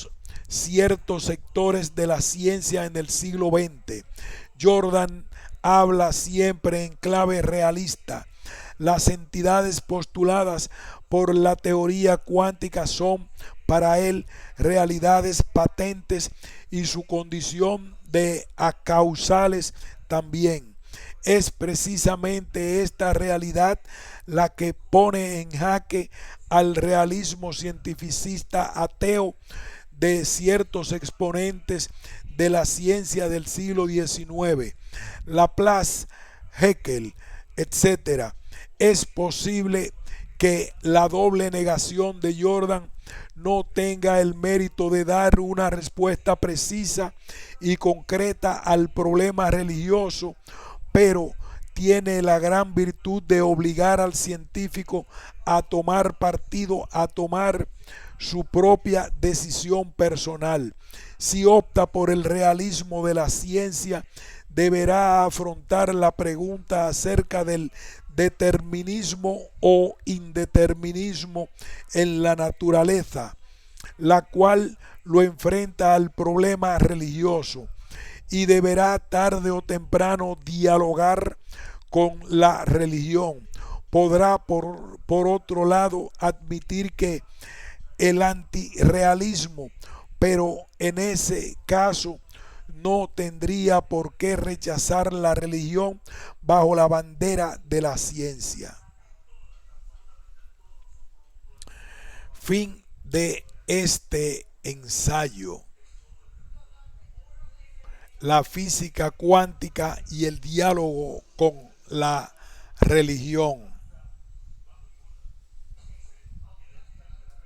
S1: ciertos sectores de la ciencia en el siglo XX. Jordan habla siempre en clave realista. Las entidades postuladas por la teoría cuántica son para él realidades patentes y su condición de acausales también. Es precisamente esta realidad la que pone en jaque al realismo cientificista ateo de ciertos exponentes de la ciencia del siglo XIX, Laplace, Haeckel, etc. Es posible que la doble negación de Jordan no tenga el mérito de dar una respuesta precisa y concreta al problema religioso, pero tiene la gran virtud de obligar al científico a tomar partido, a tomar su propia decisión personal. Si opta por el realismo de la ciencia, deberá afrontar la pregunta acerca del determinismo o indeterminismo en la naturaleza, la cual lo enfrenta al problema religioso, y deberá tarde o temprano dialogar con la religión. Podrá por otro lado admitir que el antirrealismo, pero en ese caso no tendría por qué rechazar la religión bajo la bandera de la ciencia. Fin de este ensayo. La física cuántica y el diálogo con la religión.